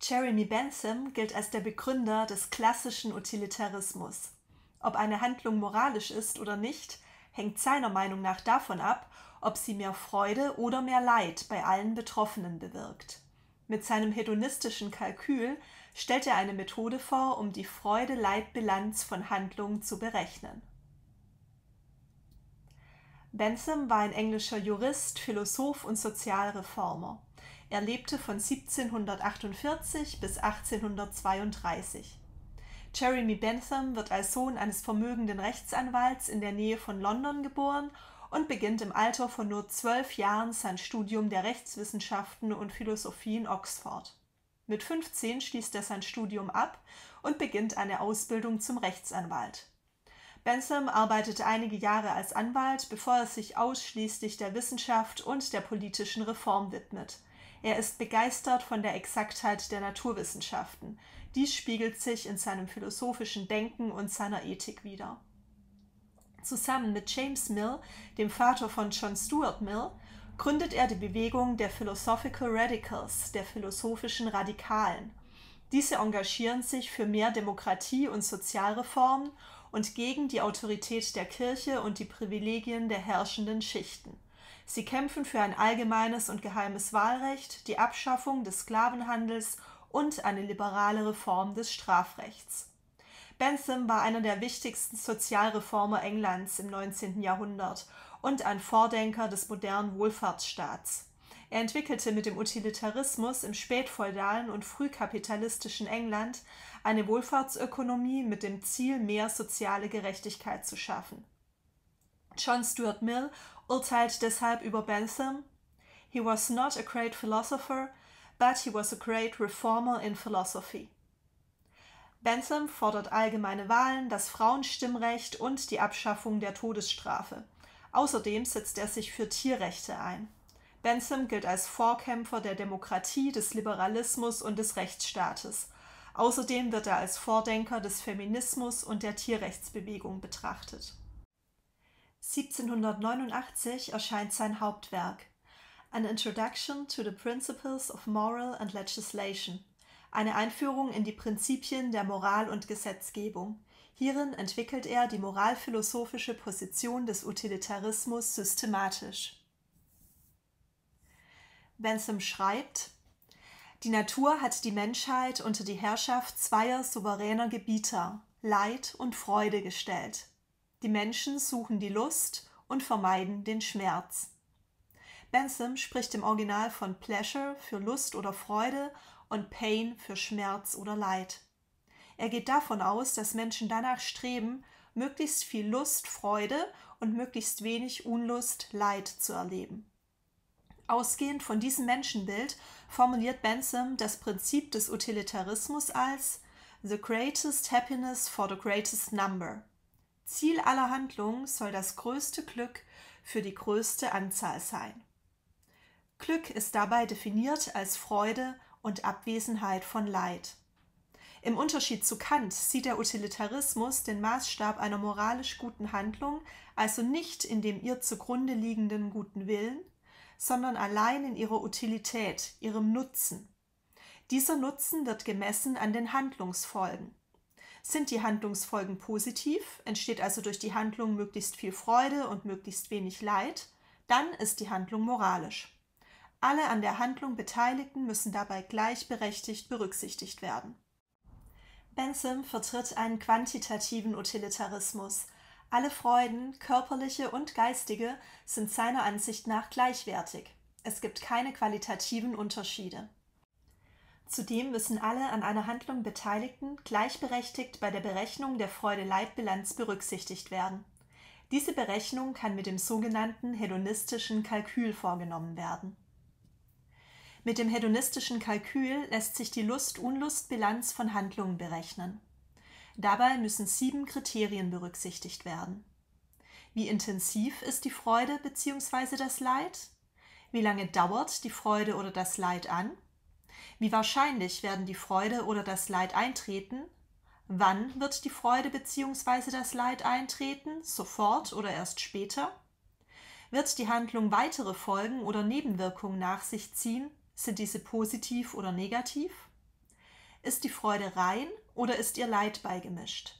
Jeremy Bentham gilt als der Begründer des klassischen Utilitarismus. Ob eine Handlung moralisch ist oder nicht, hängt seiner Meinung nach davon ab, ob sie mehr Freude oder mehr Leid bei allen Betroffenen bewirkt. Mit seinem hedonistischen Kalkül stellt er eine Methode vor, um die Freude-Leid-Bilanz von Handlungen zu berechnen. Bentham war ein englischer Jurist, Philosoph und Sozialreformer. Er lebte von 1748 bis 1832. Jeremy Bentham wird als Sohn eines vermögenden Rechtsanwalts in der Nähe von London geboren und beginnt im Alter von nur 12 Jahren sein Studium der Rechtswissenschaften und Philosophie in Oxford. Mit 15 schließt er sein Studium ab und beginnt eine Ausbildung zum Rechtsanwalt. Bentham arbeitete einige Jahre als Anwalt, bevor er sich ausschließlich der Wissenschaft und der politischen Reform widmet. Er ist begeistert von der Exaktheit der Naturwissenschaften. Dies spiegelt sich in seinem philosophischen Denken und seiner Ethik wider. Zusammen mit James Mill, dem Vater von John Stuart Mill, gründet er die Bewegung der Philosophical Radicals, der philosophischen Radikalen. Diese engagieren sich für mehr Demokratie und Sozialreformen und gegen die Autorität der Kirche und die Privilegien der herrschenden Schichten. Sie kämpfen für ein allgemeines und geheimes Wahlrecht, die Abschaffung des Sklavenhandels und eine liberale Reform des Strafrechts. Bentham war einer der wichtigsten Sozialreformer Englands im 19. Jahrhundert und ein Vordenker des modernen Wohlfahrtsstaats. Er entwickelte mit dem Utilitarismus im spätfeudalen und frühkapitalistischen England eine Wohlfahrtsökonomie mit dem Ziel, mehr soziale Gerechtigkeit zu schaffen. John Stuart Mill urteilt deshalb über Bentham: "He was not a great philosopher, but he was a great reformer in philosophy." Bentham fordert allgemeine Wahlen, das Frauenstimmrecht und die Abschaffung der Todesstrafe. Außerdem setzt er sich für Tierrechte ein. Bentham gilt als Vorkämpfer der Demokratie, des Liberalismus und des Rechtsstaates. Außerdem wird er als Vordenker des Feminismus und der Tierrechtsbewegung betrachtet. 1789 erscheint sein Hauptwerk An Introduction to the Principles of Moral and Legislation, eine Einführung in die Prinzipien der Moral und Gesetzgebung. Hierin entwickelt er die moralphilosophische Position des Utilitarismus systematisch. Bentham schreibt: Die Natur hat die Menschheit unter die Herrschaft zweier souveräner Gebieter, Leid und Freude, gestellt. Die Menschen suchen die Lust und vermeiden den Schmerz. Bentham spricht im Original von Pleasure für Lust oder Freude und Pain für Schmerz oder Leid. Er geht davon aus, dass Menschen danach streben, möglichst viel Lust, Freude und möglichst wenig Unlust, Leid zu erleben. Ausgehend von diesem Menschenbild formuliert Bentham das Prinzip des Utilitarismus als The greatest happiness for the greatest number. Ziel aller Handlungen soll das größte Glück für die größte Anzahl sein. Glück ist dabei definiert als Freude und Abwesenheit von Leid. Im Unterschied zu Kant sieht der Utilitarismus den Maßstab einer moralisch guten Handlung also nicht in dem ihr zugrunde liegenden guten Willen, sondern allein in ihrer Utilität, ihrem Nutzen. Dieser Nutzen wird gemessen an den Handlungsfolgen. Sind die Handlungsfolgen positiv, entsteht also durch die Handlung möglichst viel Freude und möglichst wenig Leid, dann ist die Handlung moralisch. Alle an der Handlung Beteiligten müssen dabei gleichberechtigt berücksichtigt werden. Bentham vertritt einen quantitativen Utilitarismus. Alle Freuden, körperliche und geistige, sind seiner Ansicht nach gleichwertig. Es gibt keine qualitativen Unterschiede. Zudem müssen alle an einer Handlung Beteiligten gleichberechtigt bei der Berechnung der Freude-Leid-Bilanz berücksichtigt werden. Diese Berechnung kann mit dem sogenannten hedonistischen Kalkül vorgenommen werden. Mit dem hedonistischen Kalkül lässt sich die Lust-Unlust-Bilanz von Handlungen berechnen. Dabei müssen 7 Kriterien berücksichtigt werden. Wie intensiv ist die Freude bzw. das Leid? Wie lange dauert die Freude oder das Leid an? Wie wahrscheinlich werden die Freude oder das Leid eintreten? Wann wird die Freude bzw. das Leid eintreten? Sofort oder erst später? Wird die Handlung weitere Folgen oder Nebenwirkungen nach sich ziehen? Sind diese positiv oder negativ? Ist die Freude rein oder ist ihr Leid beigemischt?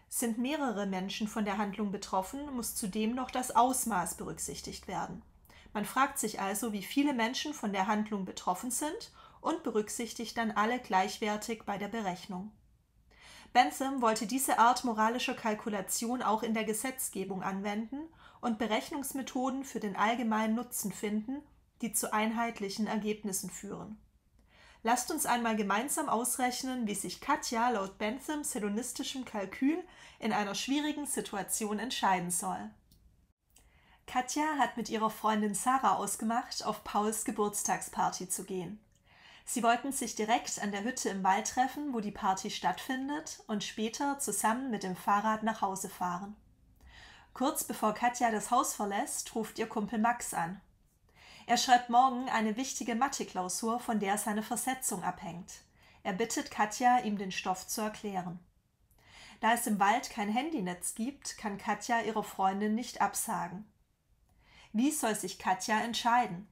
Sind mehrere Menschen von der Handlung betroffen, muss zudem noch das Ausmaß berücksichtigt werden. Man fragt sich also, wie viele Menschen von der Handlung betroffen sind und berücksichtigt dann alle gleichwertig bei der Berechnung. Bentham wollte diese Art moralischer Kalkulation auch in der Gesetzgebung anwenden und Berechnungsmethoden für den allgemeinen Nutzen finden, die zu einheitlichen Ergebnissen führen. Lasst uns einmal gemeinsam ausrechnen, wie sich Katja laut Benthams hedonistischem Kalkül in einer schwierigen Situation entscheiden soll. Katja hat mit ihrer Freundin Sarah ausgemacht, auf Pauls Geburtstagsparty zu gehen. Sie wollten sich direkt an der Hütte im Wald treffen, wo die Party stattfindet, und später zusammen mit dem Fahrrad nach Hause fahren. Kurz bevor Katja das Haus verlässt, ruft ihr Kumpel Max an. Er schreibt morgen eine wichtige Mathe-Klausur, von der seine Versetzung abhängt. Er bittet Katja, ihm den Stoff zu erklären. Da es im Wald kein Handynetz gibt, kann Katja ihrer Freundin nicht absagen. Wie soll sich Katja entscheiden?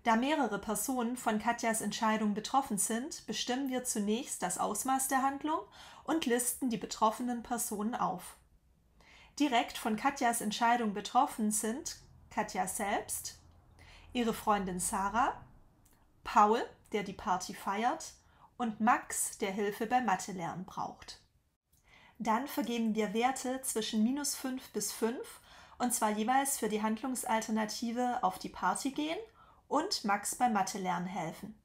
Da mehrere Personen von Katjas Entscheidung betroffen sind, bestimmen wir zunächst das Ausmaß der Handlung und listen die betroffenen Personen auf. Direkt von Katjas Entscheidung betroffen sind Katja selbst, ihre Freundin Sarah, Paul, der die Party feiert, und Max, der Hilfe beim Mathelernen braucht. Dann vergeben wir Werte zwischen -5 bis 5, und zwar jeweils für die Handlungsalternative auf die Party gehen und Max beim Mathelernen helfen.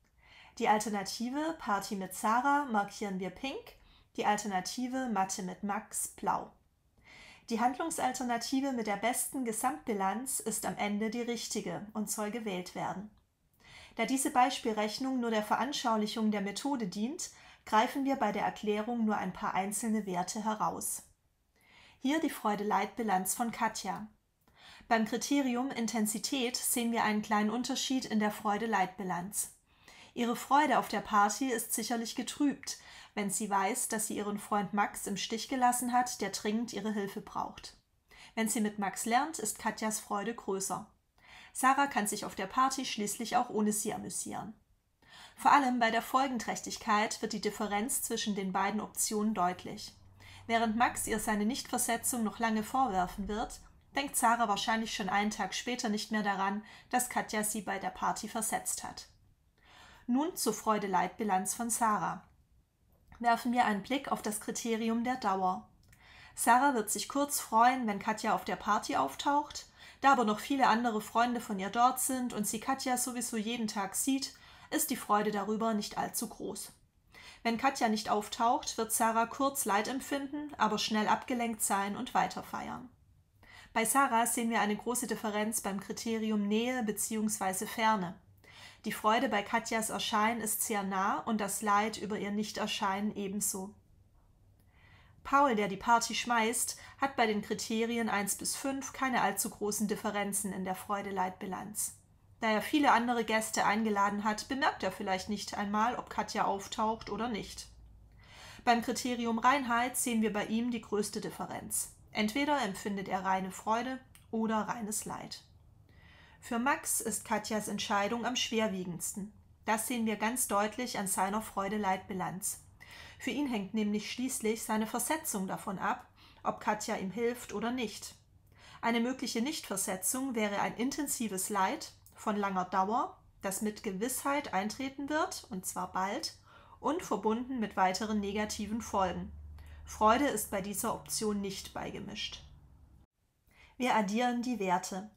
Die Alternative Party mit Sarah markieren wir pink, die Alternative Mathe mit Max blau. Die Handlungsalternative mit der besten Gesamtbilanz ist am Ende die richtige und soll gewählt werden. Da diese Beispielrechnung nur der Veranschaulichung der Methode dient, greifen wir bei der Erklärung nur ein paar einzelne Werte heraus. Hier die Freude-Leid-Bilanz von Katja. Beim Kriterium Intensität sehen wir einen kleinen Unterschied in der Freude-Leid-Bilanz. Ihre Freude auf der Party ist sicherlich getrübt, wenn sie weiß, dass sie ihren Freund Max im Stich gelassen hat, der dringend ihre Hilfe braucht. Wenn sie mit Max lernt, ist Katjas Freude größer. Sarah kann sich auf der Party schließlich auch ohne sie amüsieren. Vor allem bei der Folgenträchtigkeit wird die Differenz zwischen den beiden Optionen deutlich. Während Max ihr seine Nichtversetzung noch lange vorwerfen wird, denkt Sarah wahrscheinlich schon einen Tag später nicht mehr daran, dass Katja sie bei der Party versetzt hat. Nun zur Freude-Leid-Bilanz von Sarah. Werfen wir einen Blick auf das Kriterium der Dauer. Sarah wird sich kurz freuen, wenn Katja auf der Party auftaucht, da aber noch viele andere Freunde von ihr dort sind und sie Katja sowieso jeden Tag sieht, ist die Freude darüber nicht allzu groß. Wenn Katja nicht auftaucht, wird Sarah kurz Leid empfinden, aber schnell abgelenkt sein und weiter feiern. Bei Sarah sehen wir eine große Differenz beim Kriterium Nähe bzw. Ferne. Die Freude bei Katjas Erscheinen ist sehr nah und das Leid über ihr Nichterscheinen ebenso. Paul, der die Party schmeißt, hat bei den Kriterien 1 bis 5 keine allzu großen Differenzen in der Freude-Leid-Bilanz. Da er viele andere Gäste eingeladen hat, bemerkt er vielleicht nicht einmal, ob Katja auftaucht oder nicht. Beim Kriterium Reinheit sehen wir bei ihm die größte Differenz. Entweder empfindet er reine Freude oder reines Leid. Für Max ist Katjas Entscheidung am schwerwiegendsten. Das sehen wir ganz deutlich an seiner Freude-Leid-Bilanz. Für ihn hängt nämlich schließlich seine Versetzung davon ab, ob Katja ihm hilft oder nicht. Eine mögliche Nichtversetzung wäre ein intensives Leid von langer Dauer, das mit Gewissheit eintreten wird, und zwar bald, und verbunden mit weiteren negativen Folgen. Freude ist bei dieser Option nicht beigemischt. Wir addieren die Werte.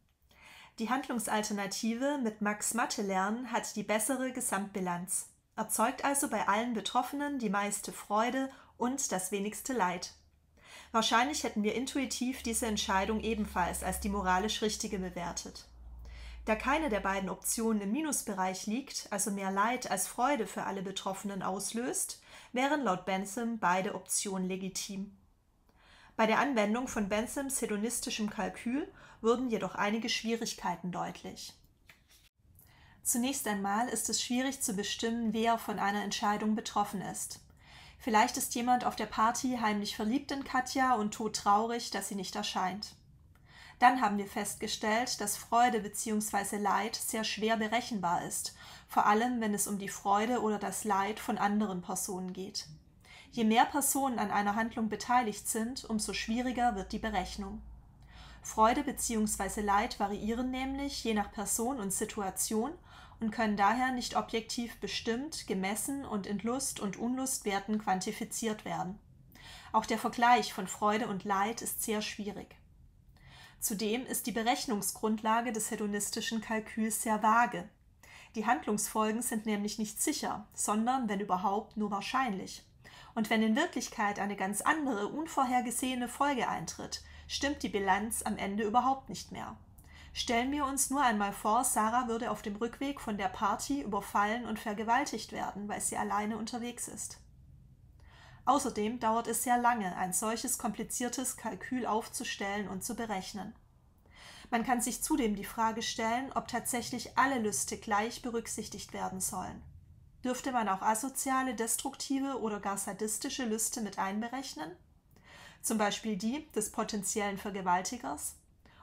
Die Handlungsalternative mit Max Mathe lernen hat die bessere Gesamtbilanz, erzeugt also bei allen Betroffenen die meiste Freude und das wenigste Leid. Wahrscheinlich hätten wir intuitiv diese Entscheidung ebenfalls als die moralisch richtige bewertet. Da keine der beiden Optionen im Minusbereich liegt, also mehr Leid als Freude für alle Betroffenen auslöst, wären laut Bentham beide Optionen legitim. Bei der Anwendung von Benthams hedonistischem Kalkül wurden jedoch einige Schwierigkeiten deutlich. Zunächst einmal ist es schwierig zu bestimmen, wer von einer Entscheidung betroffen ist. Vielleicht ist jemand auf der Party heimlich verliebt in Katja und todtraurig, dass sie nicht erscheint. Dann haben wir festgestellt, dass Freude bzw. Leid sehr schwer berechenbar ist, vor allem wenn es um die Freude oder das Leid von anderen Personen geht. Je mehr Personen an einer Handlung beteiligt sind, umso schwieriger wird die Berechnung. Freude bzw. Leid variieren nämlich je nach Person und Situation und können daher nicht objektiv bestimmt, gemessen und in Lust- und Unlustwerten quantifiziert werden. Auch der Vergleich von Freude und Leid ist sehr schwierig. Zudem ist die Berechnungsgrundlage des hedonistischen Kalküls sehr vage. Die Handlungsfolgen sind nämlich nicht sicher, sondern, wenn überhaupt, nur wahrscheinlich. Und wenn in Wirklichkeit eine ganz andere, unvorhergesehene Folge eintritt, stimmt die Bilanz am Ende überhaupt nicht mehr. Stellen wir uns nur einmal vor, Sarah würde auf dem Rückweg von der Party überfallen und vergewaltigt werden, weil sie alleine unterwegs ist. Außerdem dauert es sehr lange, ein solches kompliziertes Kalkül aufzustellen und zu berechnen. Man kann sich zudem die Frage stellen, ob tatsächlich alle Lüste gleich berücksichtigt werden sollen. Dürfte man auch asoziale, destruktive oder gar sadistische Lüste mit einberechnen? Zum Beispiel die des potenziellen Vergewaltigers?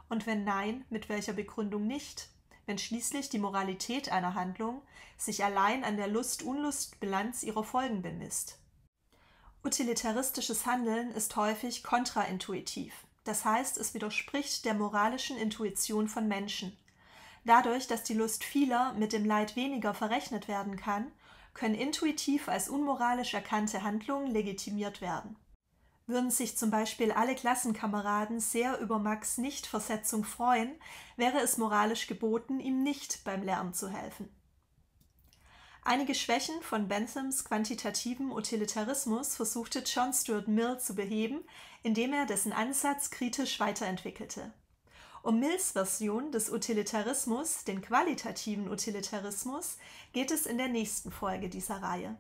Und wenn nein, mit welcher Begründung nicht, wenn schließlich die Moralität einer Handlung sich allein an der Lust-Unlust-Bilanz ihrer Folgen bemisst? Utilitaristisches Handeln ist häufig kontraintuitiv, das heißt, es widerspricht der moralischen Intuition von Menschen. Dadurch, dass die Lust vieler mit dem Leid weniger verrechnet werden kann, können intuitiv als unmoralisch erkannte Handlungen legitimiert werden. Würden sich zum Beispiel alle Klassenkameraden sehr über Max' Nichtversetzung freuen, wäre es moralisch geboten, ihm nicht beim Lernen zu helfen. Einige Schwächen von Benthams quantitativem Utilitarismus versuchte John Stuart Mill zu beheben, indem er dessen Ansatz kritisch weiterentwickelte. Um Mills Version des Utilitarismus, den qualitativen Utilitarismus, geht es in der nächsten Folge dieser Reihe.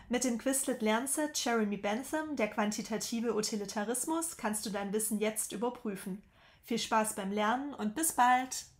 Mit dem Quizlet-Lernset Jeremy Bentham, der quantitative Utilitarismus, kannst du dein Wissen jetzt überprüfen. Viel Spaß beim Lernen und bis bald!